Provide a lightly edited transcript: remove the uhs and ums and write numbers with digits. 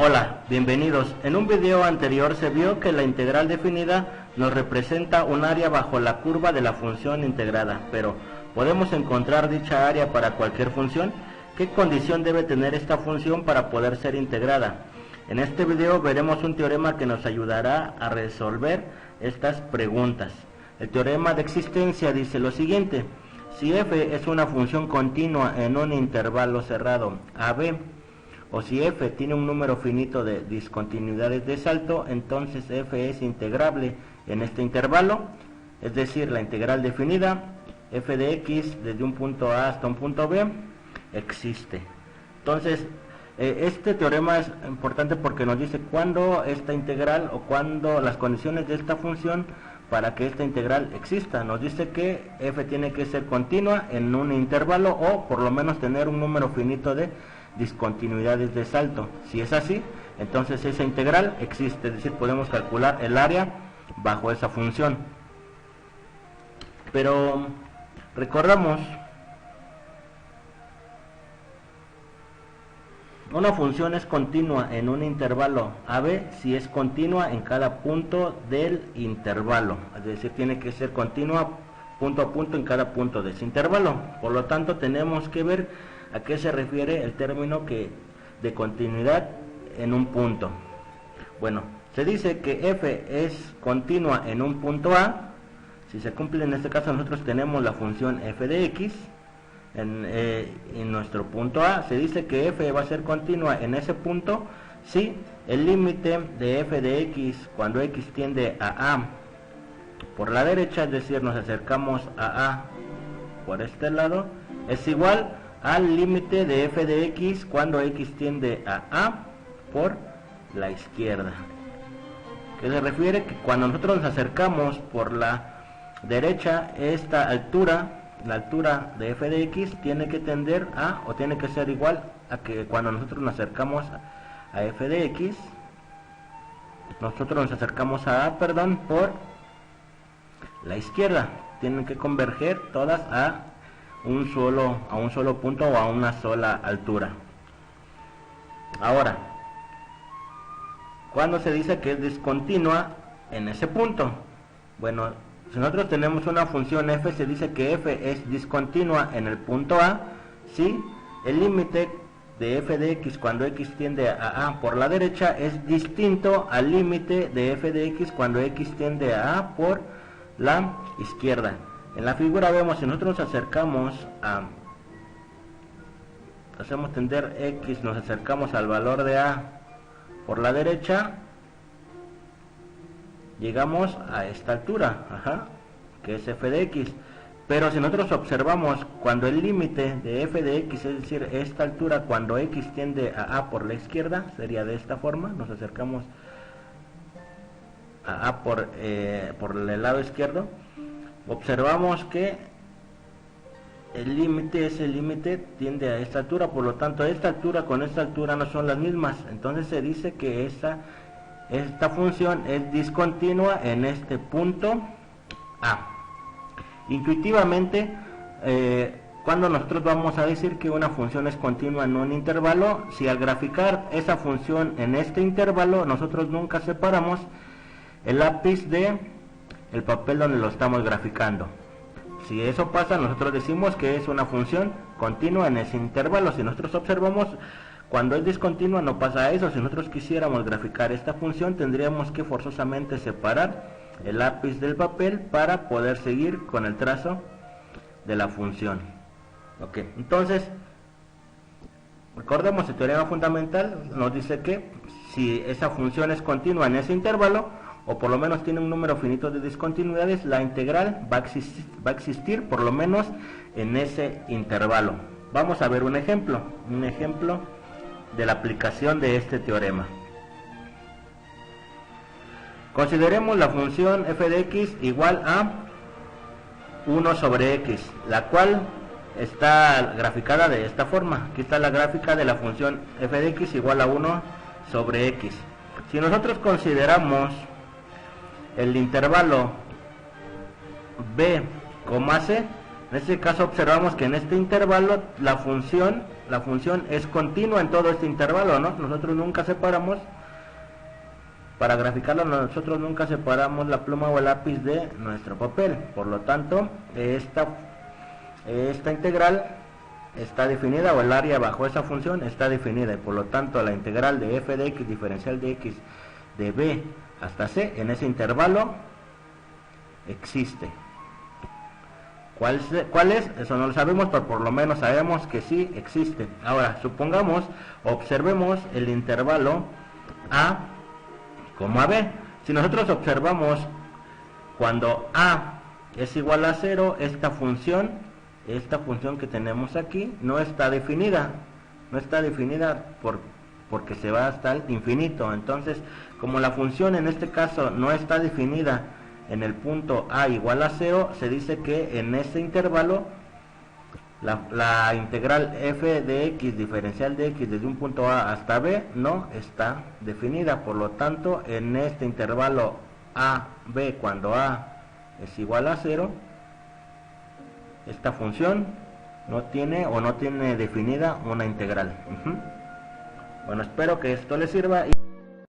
Hola, bienvenidos. En un video anterior se vio que la integral definida nos representa un área bajo la curva de la función integrada, pero ¿podemos encontrar dicha área para cualquier función? ¿Qué condición debe tener esta función para poder ser integrada? En este video veremos un teorema que nos ayudará a resolver estas preguntas. El teorema de existencia dice lo siguiente: si f es una función continua en un intervalo cerrado AB, o si f tiene un número finito de discontinuidades de salto, entonces f es integrable en este intervalo, es decir, la integral definida, f de x desde un punto A hasta un punto B, existe. Entonces, este teorema es importante porque nos dice cuándo esta integral o cuándo las condiciones de esta función para que esta integral exista. Nos dice que f tiene que ser continua en un intervalo o por lo menos tener un número finito de discontinuidades de salto. Si es así, entonces esa integral existe, es decir, podemos calcular el área bajo esa función. Pero recordamos, una función es continua en un intervalo AB si es continua en cada punto del intervalo, es decir, tiene que ser continua punto a punto en cada punto de ese intervalo. Por lo tanto, tenemos que ver a qué se refiere el término de continuidad en un punto. Bueno, se dice que f es continua en un punto A. Si se cumple, en este caso nosotros tenemos la función f de x en nuestro punto A. Se dice que f va a ser continua en ese punto si el límite de f de x cuando x tiende a A por la derecha, es decir, nos acercamos a A por este lado, es igual al límite de f de x cuando x tiende a A por la izquierda. Que se refiere que cuando nosotros nos acercamos por la derecha, esta altura, la altura de f de x tiene que tender a, o tiene que ser igual a que cuando nosotros nos acercamos a f de x, nosotros nos acercamos a A, por la izquierda. Tienen que converger todas a un solo punto o a una sola altura. Ahora, ¿cuándo se dice que es discontinua en ese punto? Bueno, si nosotros tenemos una función f, se dice que f es discontinua en el punto A si el límite de f de x cuando x tiende a A por la derecha es distinto al límite de f de x cuando x tiende a A por la izquierda. En la figura vemos, si nosotros nos acercamos hacemos tender x, nos acercamos al valor de A por la derecha, llegamos a esta altura, que es f de x. Pero si nosotros observamos cuando el límite de f de x, es decir, esta altura cuando x tiende a A por la izquierda, sería de esta forma, nos acercamos a A por el lado izquierdo, observamos que el límite tiende a esta altura, por lo tanto esta altura con esta altura no son las mismas, entonces se dice que esta función es discontinua en este punto A. Intuitivamente, cuando nosotros vamos a decir que una función es continua en un intervalo, si al graficar esa función en este intervalo nosotros nunca separamos el lápiz de el papel donde lo estamos graficando. Si eso pasa, nosotros decimos que es una función continua en ese intervalo. Si nosotros observamos, cuando es discontinua no pasa eso. Si nosotros quisiéramos graficar esta función, tendríamos que forzosamente separar el lápiz del papel para poder seguir con el trazo de la función. Ok, entonces recordemos el teorema fundamental, nos dice que si esa función es continua en ese intervalo, o por lo menos tiene un número finito de discontinuidades, la integral va a existir por lo menos en ese intervalo. Vamos a ver un ejemplo de la aplicación de este teorema. Consideremos la función f de x igual a 1 sobre x, la cual está graficada de esta forma. Aquí está la gráfica de la función f de x igual a 1 sobre x. Si nosotros consideramos el intervalo b, C, En este caso observamos que en este intervalo la función es continua en todo este intervalo, ¿no? Nosotros nunca separamos, para graficarlo, nosotros nunca separamos la pluma o el lápiz de nuestro papel. Por lo tanto, esta integral está definida, o el área bajo esa función está definida, y por lo tanto la integral de f de x diferencial de x de b hasta c en ese intervalo existe. ¿Cuál es? Eso no lo sabemos, pero por lo menos sabemos que sí existe. Ahora, supongamos, observemos el intervalo a como a b. Si nosotros observamos cuando a es igual a 0, esta función que tenemos aquí no está definida. No está definida porque se va hasta el infinito. Entonces, como la función en este caso no está definida en el punto a igual a 0, se dice que en ese intervalo la integral f de x diferencial de x desde un punto a hasta b no está definida. Por lo tanto, en este intervalo a b, cuando a es igual a 0, esta función no tiene definida una integral. Bueno, espero que esto les sirva.